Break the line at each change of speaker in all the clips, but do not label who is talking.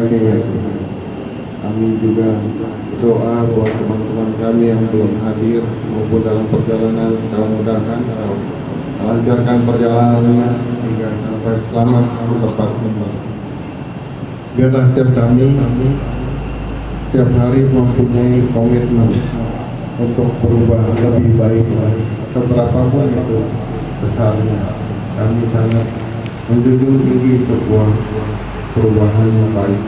sebagainya ya Tuhan. Kami juga doa buat teman-teman kami yang belum hadir maupun dalam perjalanan, mudah-mudahan lancarkan perjalanannya hingga sampai selamat ke tempat tujuan. Biarlah setiap kami setiap hari mempunyai komitmen untuk berubah lebih baik, seberapapun itu besarnya. Kami sangat menjunjung tinggi sebuah perubahan yang baik.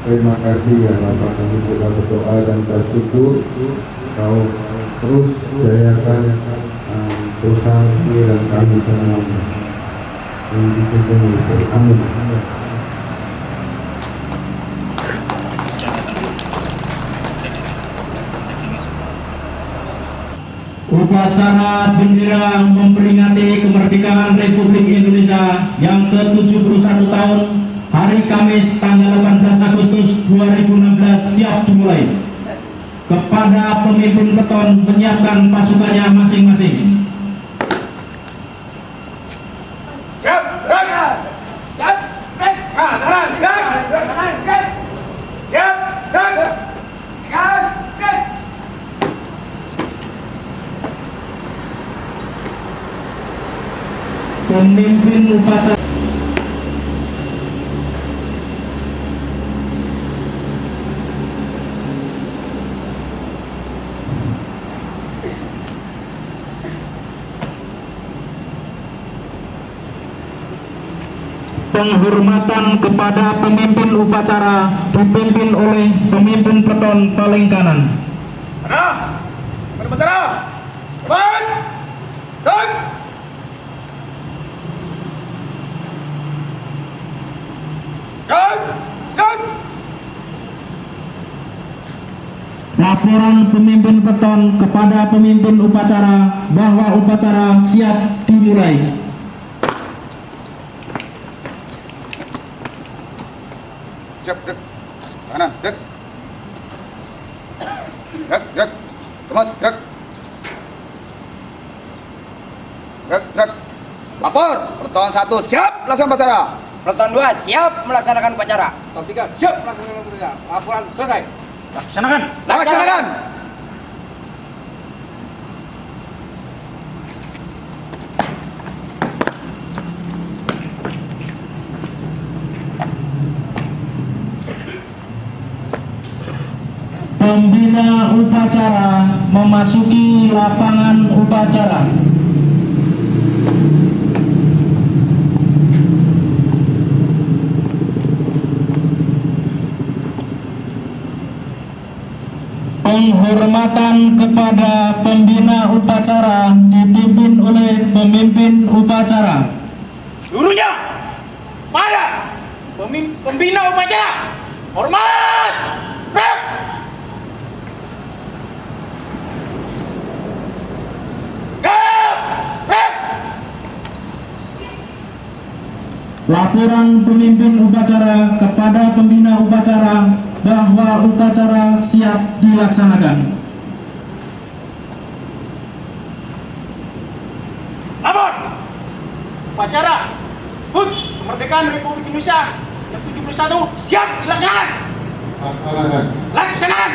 Terima kasih ya Bapak, kami juga berdoa dan bersyukur Kau terus jayakan perusahaan ini dan kami semuanya. Amin.
Upacara bendera memperingati kemerdekaan Republik Indonesia yang ke-71 tahun hari Kamis tanggal 18 Agustus 2016 siap dimulai. Kepada pemimpin peton menyiapkan pasukannya masing-masing. Pemimpin upacara penghormatan kepada pemimpin upacara dipimpin oleh pemimpin peton paling kanan.
Upacara, cepat, dan
Laporan pemimpin peton kepada pemimpin upacara bahwa upacara siap dimulai.
siap, dek, kanan, dek, teman, dek, lapor, Peleton 1 siap laksanakan upacara.
Peleton 2 siap melaksanakan upacara.
Peleton 3 siap melaksanakan upacara. Laporan selesai.
Laksanakan.
Pembina upacara memasuki lapangan upacara. Penghormatan kepada pembina upacara dipimpin oleh pemimpin upacara.
Seluruhnya pada pembina upacara. Hormat. Rek. Rek.
Laporan pemimpin upacara kepada pembina upacara bahwa upacara siap dilaksanakan.
Lapor. Upacara HUT Kemerdekaan Republik Indonesia yang 71 siap dilaksanakan. Laksanakan.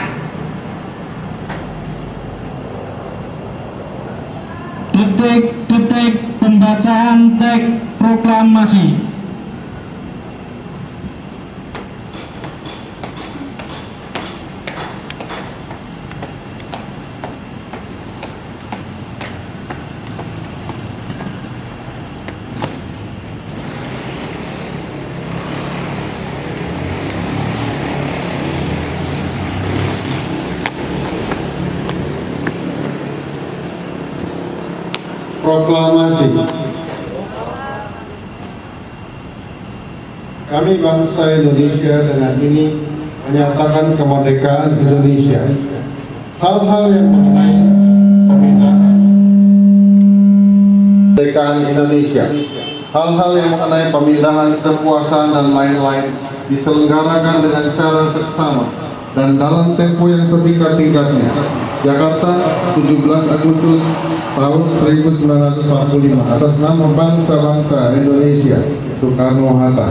Detik-detik pembacaan teks proklamasi.
Proklamasi. Kami bangsa Indonesia dengan ini menyatakan kemerdekaan Indonesia. Hal-hal yang mengenai pemindahan kemerdekaan Indonesia, hal-hal yang mengenai pemindahan kekuasaan dan lain-lain diselenggarakan dengan cara seksama dan dalam tempo yang sesingkat-singkatnya. Jakarta, 17 Agustus tahun 1945 atas nama bangsa-bangsa Indonesia, Soekarno-Hatta.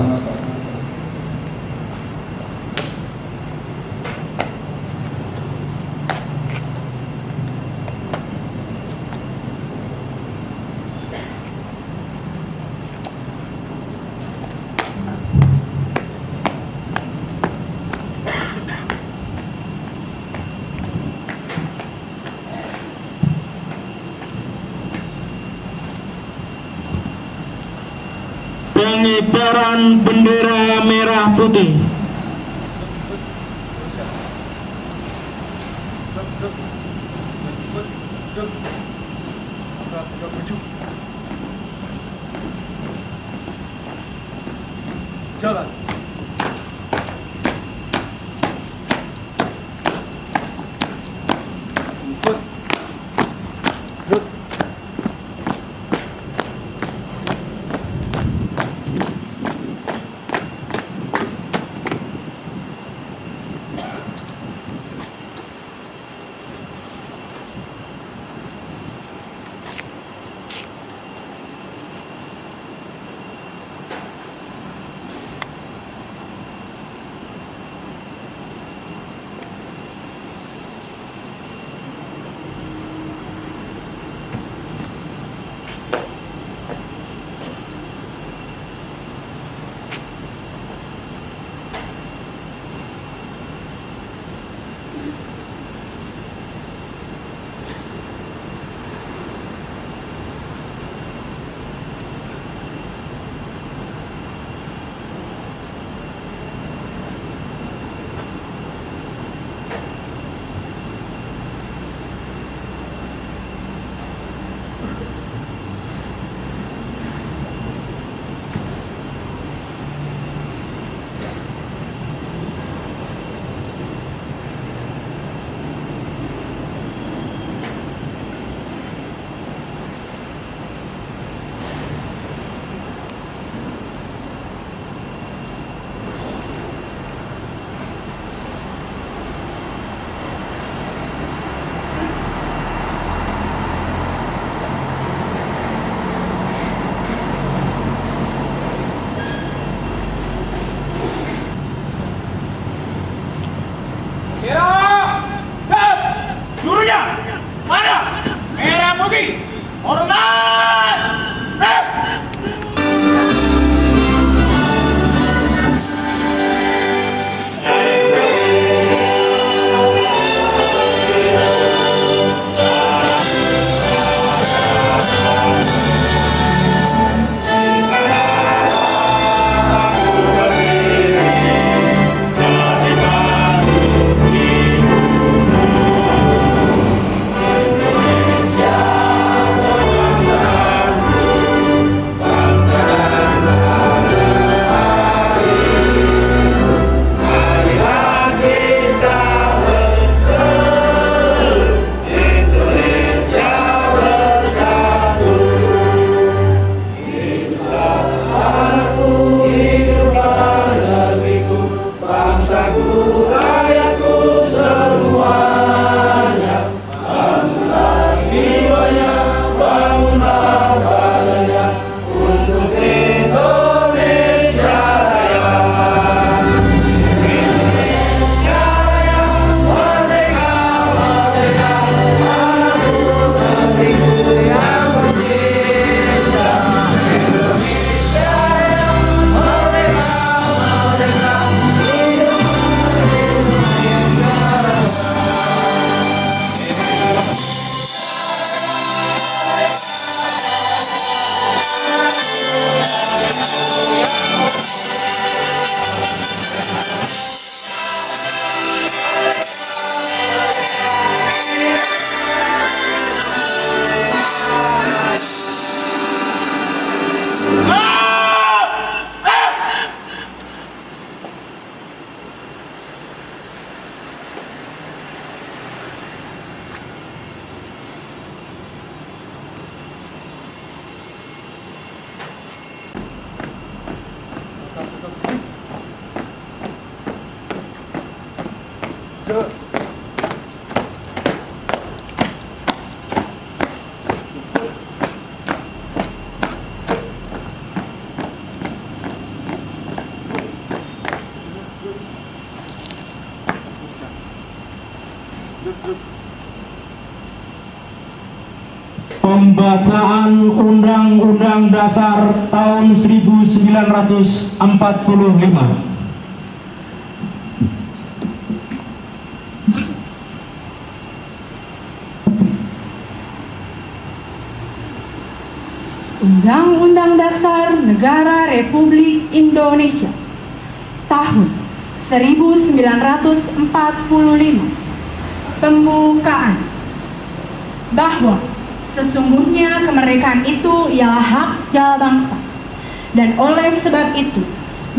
pengibaran bendera merah putih.
Jalan. Ikut. Geruk.
Merah. Siap. Seluruhnya. Pada. Merah putih. Hormat. Siap.
Pembacaan Undang-Undang Dasar tahun 1945.
Undang-Undang Dasar Negara Republik Indonesia tahun 1945. Pembukaan. Bahwa sesungguhnya kemerdekaan itu ialah hak segala bangsa, dan oleh sebab itu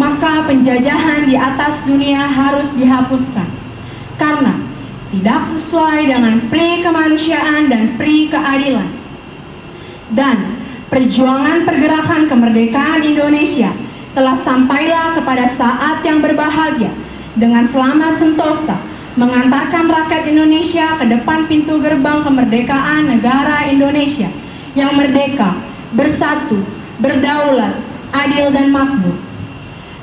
maka penjajahan di atas dunia harus dihapuskan karena tidak sesuai dengan pri kemanusiaan dan pri keadilan. Dan perjuangan pergerakan kemerdekaan Indonesia telah sampailah kepada saat yang berbahagia dengan selamat sentosa mengantarkan rakyat Indonesia ke depan pintu gerbang kemerdekaan negara Indonesia yang merdeka, bersatu, berdaulat, adil dan makmur.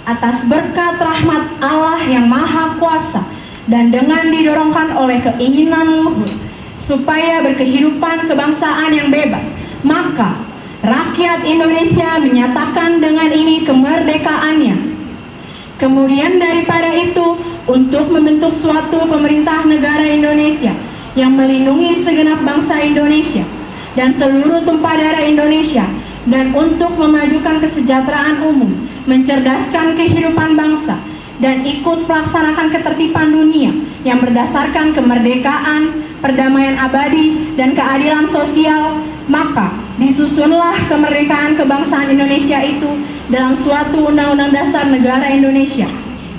Atas berkat rahmat Allah yang Maha Kuasa dan dengan didorongkan oleh keinginan luhur supaya berkehidupan kebangsaan yang bebas, maka rakyat Indonesia menyatakan dengan ini kemerdekaannya. Kemudian daripada itu, untuk membentuk suatu pemerintah negara Indonesia yang melindungi segenap bangsa Indonesia dan seluruh tumpah darah Indonesia, dan untuk memajukan kesejahteraan umum, mencerdaskan kehidupan bangsa, dan ikut melaksanakan ketertiban dunia yang berdasarkan kemerdekaan, perdamaian abadi, dan keadilan sosial, maka disusunlah kemerdekaan kebangsaan Indonesia itu dalam suatu Undang-Undang Dasar Negara Indonesia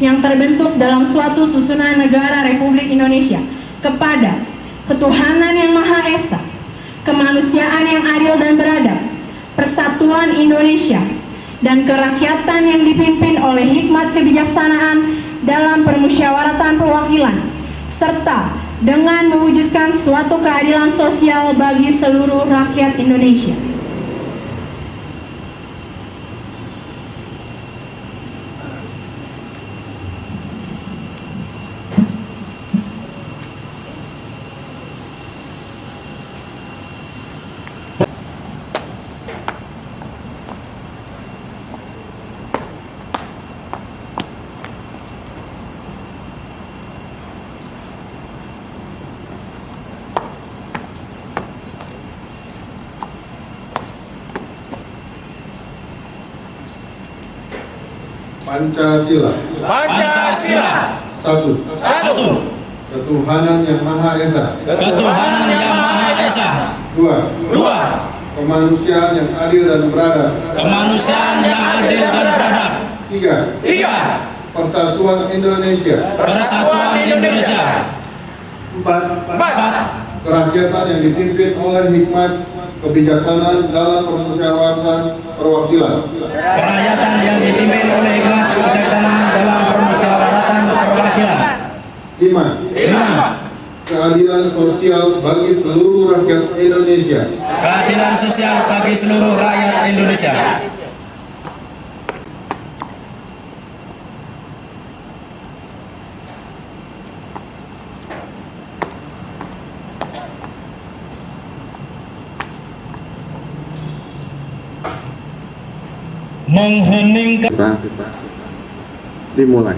yang terbentuk dalam suatu susunan negara Republik Indonesia kepada ketuhanan yang Maha Esa, kemanusiaan yang adil dan beradab, persatuan Indonesia, dan kerakyatan yang dipimpin oleh hikmat kebijaksanaan dalam permusyawaratan perwakilan, serta dengan mewujudkan suatu keadilan sosial bagi seluruh rakyat Indonesia.
Pancasila.
Pancasila.
Satu. Ketuhanan yang Maha Esa.
Ketuhanan yang Maha Esa.
Dua. Kemanusiaan yang adil dan beradab.
Kemanusiaan yang adil dan beradab.
Tiga. Persatuan Indonesia.
Persatuan Indonesia.
Empat. Kerakyatan yang dipimpin oleh hikmat kebijaksanaan dalam permusyawaratan perwakilan.
Kerakyatan yang dipimpin oleh hikmat kebijaksanaan dalam permusyawaratan perwakilan.
Lima. Keadilan sosial bagi seluruh rakyat Indonesia.
Keadilan sosial bagi seluruh rakyat Indonesia. Mengheningkan.
Dimulai.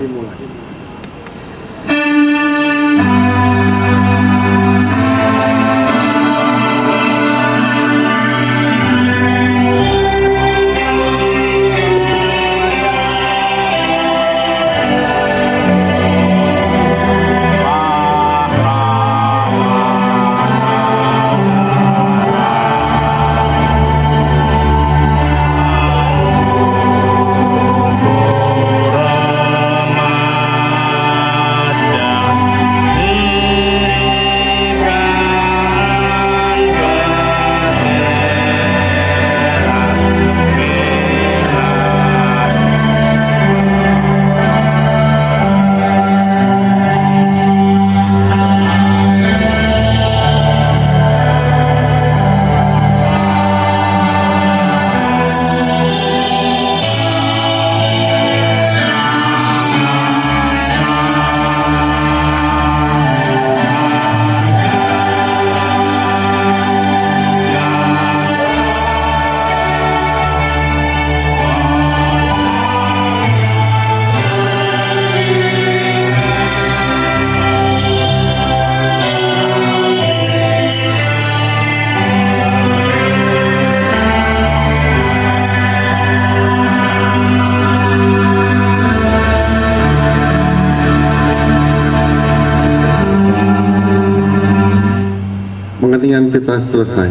kepentingan kita selesai.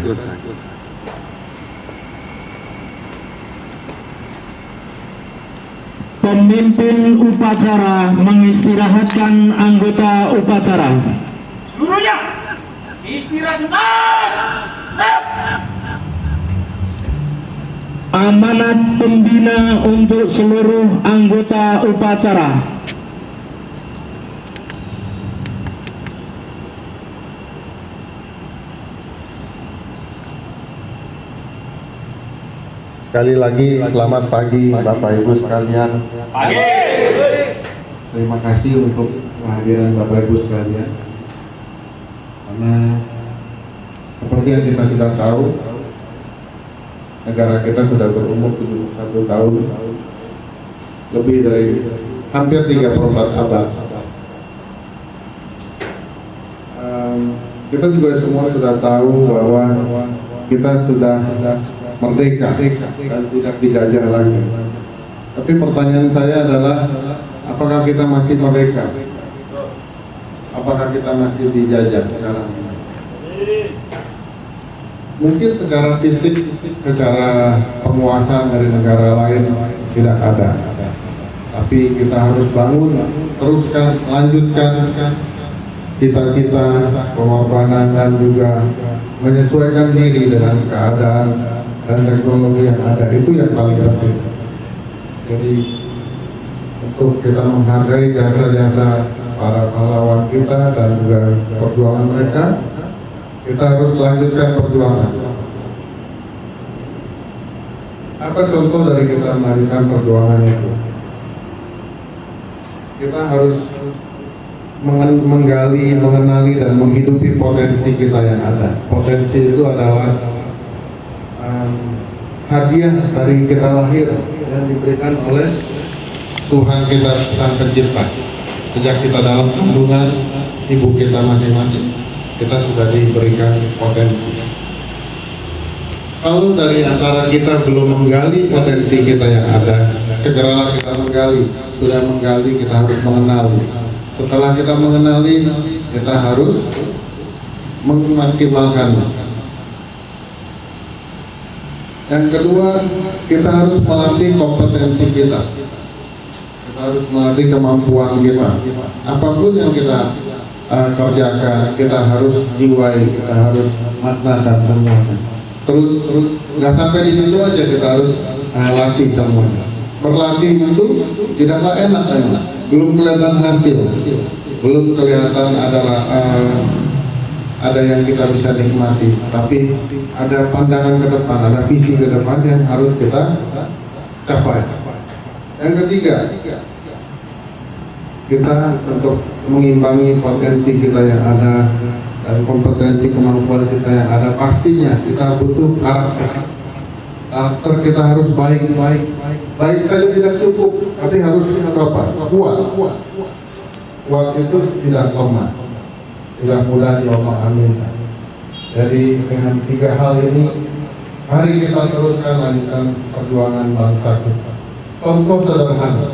Pemimpin upacara mengistirahatkan anggota upacara.
Seluruhnya istirahat sebentar. Rep.
Amanat pembina untuk seluruh anggota upacara.
Sekali lagi selamat pagi Bapak Ibu sekalian.
Pagi.
Terima kasih untuk kehadiran Bapak Ibu sekalian. Karena seperti yang kita sudah tahu, negara kita sudah berumur 71 tahun, lebih dari hampir 3/4 abad. Kita juga semua sudah tahu bahwa kita sudah merdeka dan tidak dijajah lagi. Tapi pertanyaan saya adalah, apakah kita masih merdeka? Apakah kita masih dijajah sekarang ini? Mungkin secara fisik, secara penguasaan dari negara lain tidak ada. Tapi kita harus bangun, teruskan, lanjutkan cita-cita, pengorbanan, dan juga menyesuaikan diri dengan keadaan dan teknologi yang ada. Itu yang paling penting. Jadi untuk kita menghargai jasa-jasa para pahlawan kita dan juga perjuangan mereka, kita harus lanjutkan perjuangan. Apa contoh dari kita melanjutkan perjuangan itu? Kita harus menggali, mengenali, dan menghidupi potensi kita yang ada. Potensi itu adalah hadiah dari kita lahir yang diberikan oleh Tuhan kita Sang Pencipta. Sejak kita dalam kandungan ibu kita masing-masing, kita sudah diberikan potensi. Kalau dari antara kita belum menggali potensi kita yang ada, segeralah kita menggali. Sudah menggali, kita harus mengenali. Setelah kita mengenali, kita harus memaksimalkannya. Yang kedua, kita harus melatih kompetensi kita. Kita harus melatih kemampuan kita. Apapun yang kita kerjakan, kita harus jiwai, kita harus maknakan semuanya. Terus nggak sampai di situ aja, kita harus latih semuanya. Berlatih itu tidaklah enak, belum kelihatan hasil, belum kelihatan ada yang kita bisa nikmati, tapi ada pandangan ke depan, ada visi ke depan yang harus kita capai. Yang ketiga, kita untuk mengimbangi potensi kita yang ada dan kompetensi kemampuan kita yang ada, pastinya kita butuh karakter. Karakter kita harus baik saja tidak cukup, tapi harus apa? Kuat itu tidak lemah, tidak mudah diomong-aminkan. Jadi dengan 3 hal ini, mari kita teruskan lanjutkan perjuangan bangsa kita. Contoh sederhana,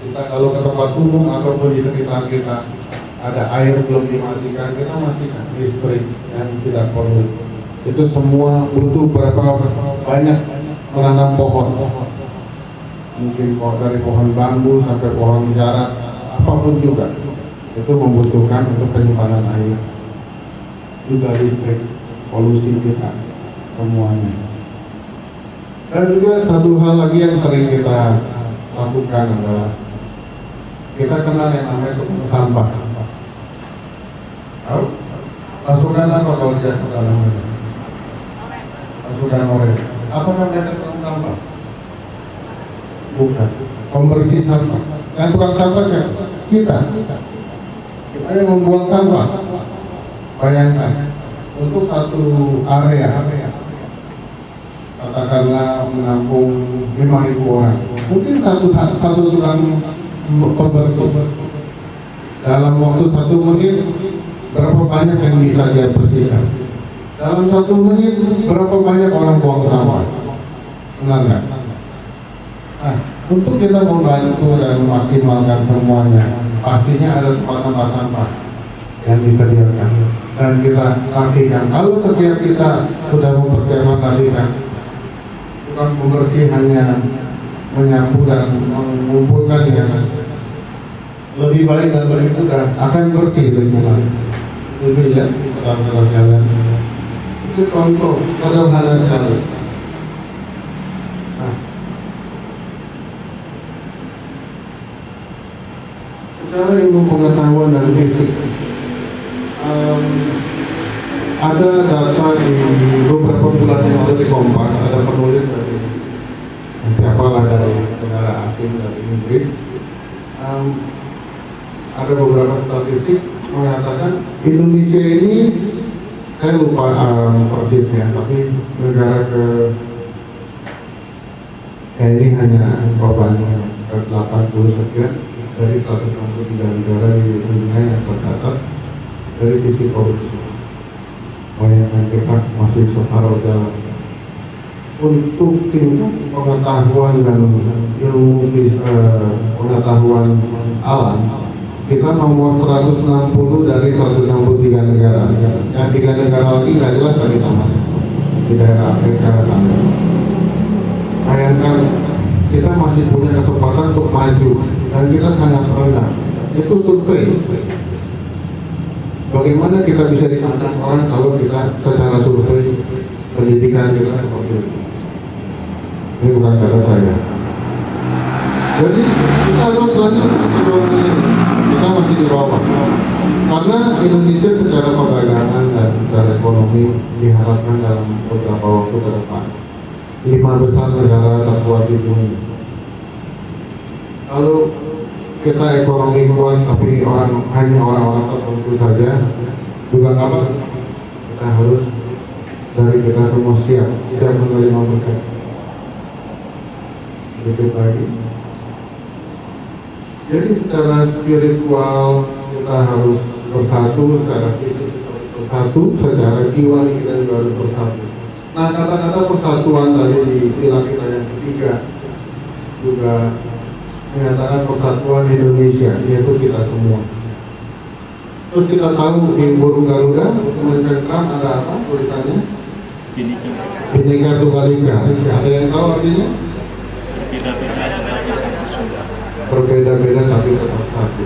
kita kalau ke tempat umum ataupun di sekitar kita ada air belum dimatikan, kita matikan listrik yang tidak perlu. Itu semua butuh berapa banyak menanam pohon. Mungkin dari pohon bambu sampai pohon jarak, apapun juga. Itu membutuhkan untuk penyimpanan air, juga listrik, polusi kita, semuanya. Dan juga satu hal lagi yang sering kita lakukan adalah kita kenal yang namanya tukang sampah. Tahu? Pasukan apa kalau jatuh dalam itu? Pasukan oranye. Apakah mereka tukang sampah? Bukan. Pembersih sampah. Yang tukang sampah siapa? Kita yang membuang sampah. Bayangkan, untuk satu area, katakanlah menampung 5.000 orang, mungkin satu tukang pembersih dalam waktu 1 menit berapa banyak yang bisa dia bersihkan? Dalam 1 menit berapa banyak orang buang sampah? Benar nggak? Nah, untuk kita membantu dan memaksimalkan semuanya, pastinya ada tempat-tempat sampah yang disediakan. dan kita latihkan. Kalau setiap kita sudah mempersiapkan latihan, bukan membersih hanya menyapu dan mengumpulkan ya, lebih baik dan lebih mudah akan bersih lingkungan. Itu ya, saudara sekalian. Itu contoh sederhana sekali. Nah, secara ilmu pengetahuan dan fisik, ada data di beberapa bulan yang lalu di Kompas, ada penulis dari siapalah dari negara asing dari Inggris, ada beberapa statistik mengatakan Indonesia ini, saya lupa persisnya, tapi negara ini hanya korbannya 80 sekian dari 163 negara di dunia yang tercatat dari sisi korupsi. Bayangkan kita masih separuh jalan. Untuk tingkat pengetahuan dan ilmu pengetahuan alam, kita nomor 160 dari 163 negara. Yang 3 negara lagi nggak jelas tadi namanya di daerah Afrika sana. Bayangkan kita masih punya kesempatan untuk maju dan kita sangat rendah. Itu survei. Bagaimana kita bisa dipandang orang kalau kita secara survei pendidikan kita seperti itu? Ini bukan kata saya. Jadi kita harus lanjut, kita masih di bawah. Karena Indonesia secara perdagangan dan secara ekonomi diharapkan dalam beberapa waktu ke depan 5 besar negara terkuat di dunia. Kalau kita ekonomi kuat tapi hanya orang-orang tertentu saja juga nggak apa. Kita harus dari kita semua siap menerima berkat. Sedikit lagi. Jadi secara spiritual kita harus bersatu, secara fisik kita harus bersatu, secara jiwa kita juga harus bersatu. Nah, kata-kata persatuan tadi di sila kita yang ketiga juga menyatakan persatuan Indonesia, yaitu kita semua. Terus kita tahu di burung Garuda mencengkram ada apa tulisannya? Bhinneka Tunggal Ika. Ada yang tahu artinya? Berbeda-beda tapi tetap satu.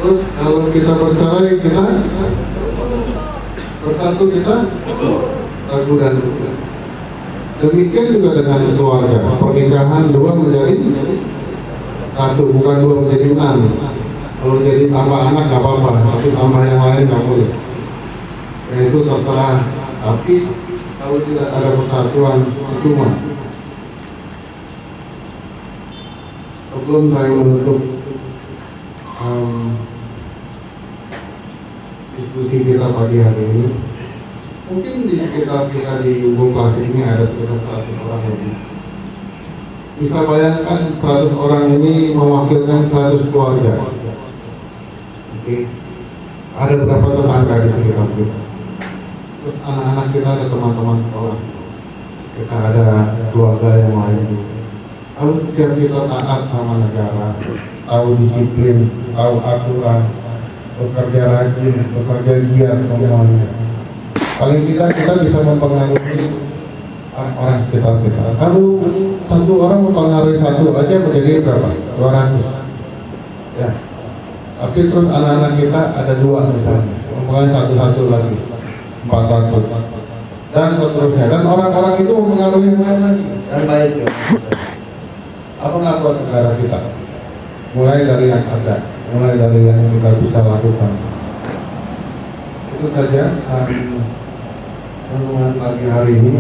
Terus kalau kita bercerai kita bersatu kita ragu dan luka. Demikian juga dengan keluarga. Pernikahan 2 menjadi 1, bukan 2 menjadi 6. Kalau jadi tambah anak nggak apa-apa, tapi tambah yang lain nggak boleh. Ya itu terserah. Tapi kalau tidak ada persatuan, cuma. Sebelum saya menutup diskusi kita pagi hari ini, mungkin di sekitar kita di Gunung Klasik ini ada sekitar 100 orang lebih. Bisa bayangkan 100 orang ini mewakilkan 100 keluarga. Oke. Ada berapa tetangga di sekitar kita? Terus anak-anak kita ada teman-teman sekolah. Kita ada keluarga yang lain juga. Kalau setiap kita taat sama negara, tahu disiplin, tahu aturan, bekerja rajin, bekerja giat semuanya. Paling tidak kita bisa mempengaruhi orang sekitar kita. Kalau satu orang mempengaruhi 1 aja menjadi berapa? 200. Ya. Tapi terus anak-anak kita ada 2 misalnya, mempengaruhi 1 lagi 400. Dan seterusnya. Dan orang-orang itu mempengaruhi yang lain lagi. Yang baik ya. Apa ngakuan negara kita? Mulai dari yang ada, mulai dari yang kita bisa lakukan. Itu saja renungan pagi hari ini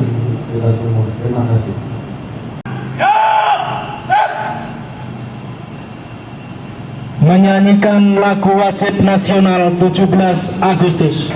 kita semua. Terima kasih.
Menyanyikan lagu wajib nasional 17 Agustus.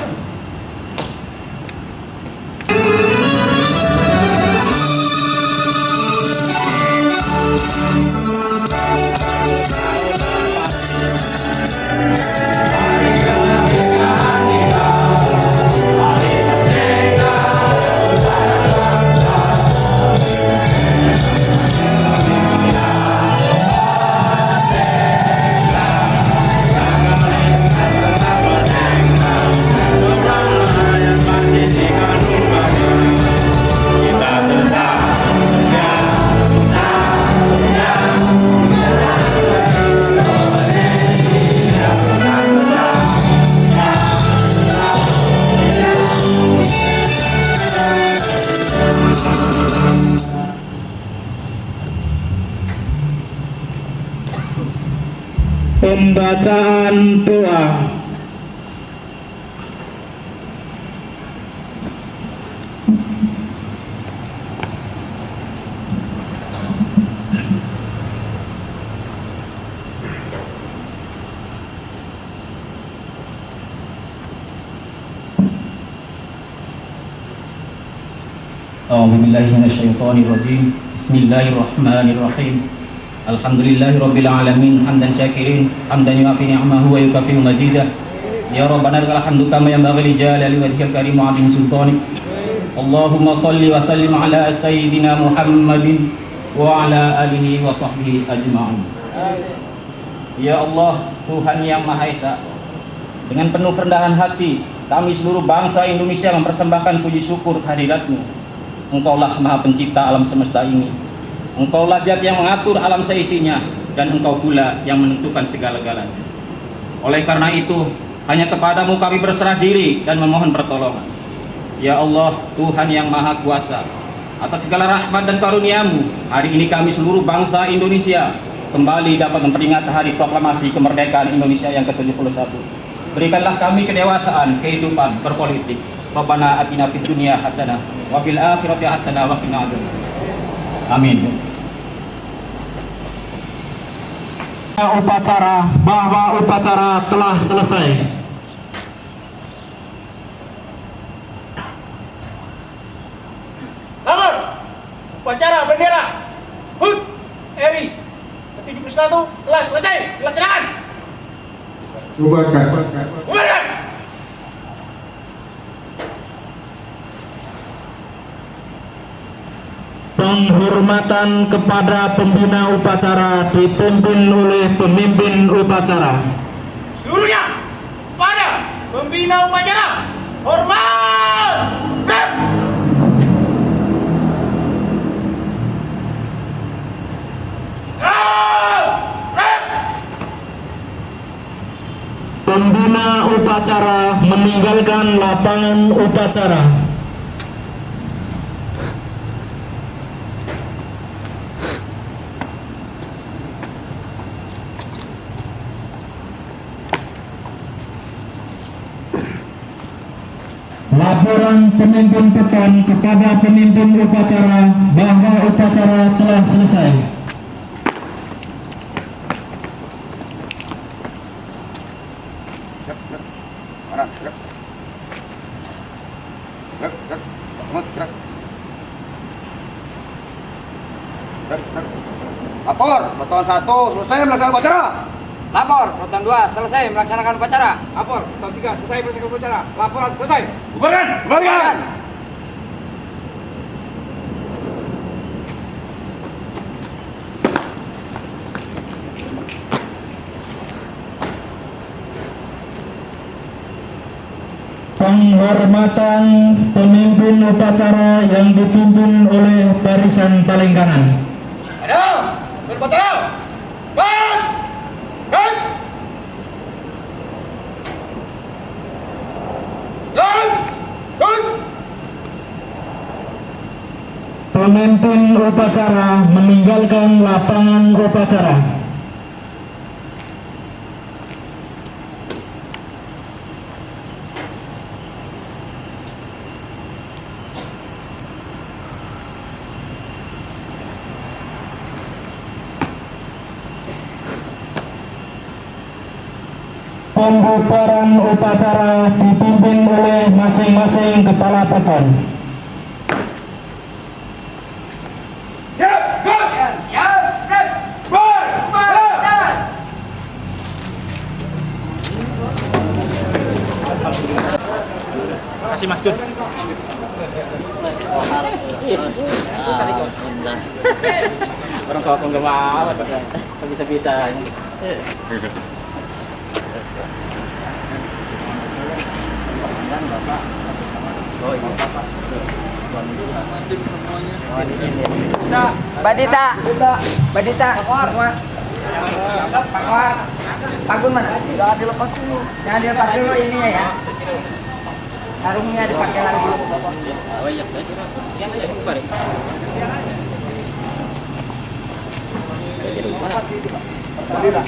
Pembacaan doa.
A'udzubillahi minasyaitonirrajim. Bismillahirrahmanirrahim. Alhamdulillahirabbil alamin hamdan syakirin hamdan yuafi ni'amahu wa yukafi'u majidah. Ya Rabbana lakal hamdu kama yanbaghi li jalali wajhikal karim wa 'azimi sultanik. Allahumma shalli wa sallim ala sayyidina Muhammadin wa ala alihi wa sahbihi ajma'in. Ya Allah, Tuhan yang Maha Esa, dengan penuh kerendahan hati kami seluruh bangsa Indonesia mempersembahkan puji syukur kehadirat-Mu. Engkaulah Maha Pencipta alam semesta ini. Engkaulah Zat yang mengatur alam seisinya, dan Engkau pula yang menentukan segala-galanya. Oleh karena itu, hanya kepadamu kami berserah diri dan memohon pertolongan. Ya Allah, Tuhan yang Maha Kuasa, atas segala rahmat dan karunia-Mu, hari ini kami seluruh bangsa Indonesia kembali dapat memperingati hari proklamasi kemerdekaan Indonesia yang ke-71. Berikanlah kami kedewasaan kehidupan berpolitik. Rabbana atina fid dunya hasanah wa fil akhirati hasanah wa qina adzabannar. Amin.
Upacara bahwa upacara telah selesai.
Lapor. Upacara bendera HUT RI ke-71 telah selesai dilaksanakan.
Bubarkan.
Bubarkan.
Penghormatan kepada pembina upacara dipimpin oleh pemimpin upacara.
Seluruhnya pada pembina upacara hormat. Gerak. Gerak.
Pembina upacara meninggalkan lapangan upacara. Laporan pemimpin peton kepada pemimpin upacara bahwa upacara telah selesai.
Kanan, gerak. Gerak, gerak. Kemot, gerak. Gerak, gerak. Lapor, Proton 1 selesai melaksanakan upacara.
Lapor, Proton 2 selesai melaksanakan upacara. Lapor, Proton 3 selesai melaksanakan upacara. Laporan selesai.
Bubarkan.
Bubarkan.
Penghormatan pemimpin upacara yang dipimpin oleh barisan paling kanan.
Ada. Upacara. Ban. Ban. Dan. Dan.
Pemimpin upacara meninggalkan lapangan upacara. Pembubaran upacara dipimpin oleh masing-masing kepala peton.
Siap. Gerak.
Siap, gerak.
Bar.
Jalan.
Kasih Mas Gun. Orang kau nggak mau, bisa-bisa.
Badita. Badita. Semua. Pak Gun mana? Jangan dilepas dulu. Jangan dilepas dulu ininya ya. Sarungnya dipakai lagi.
Berdiri.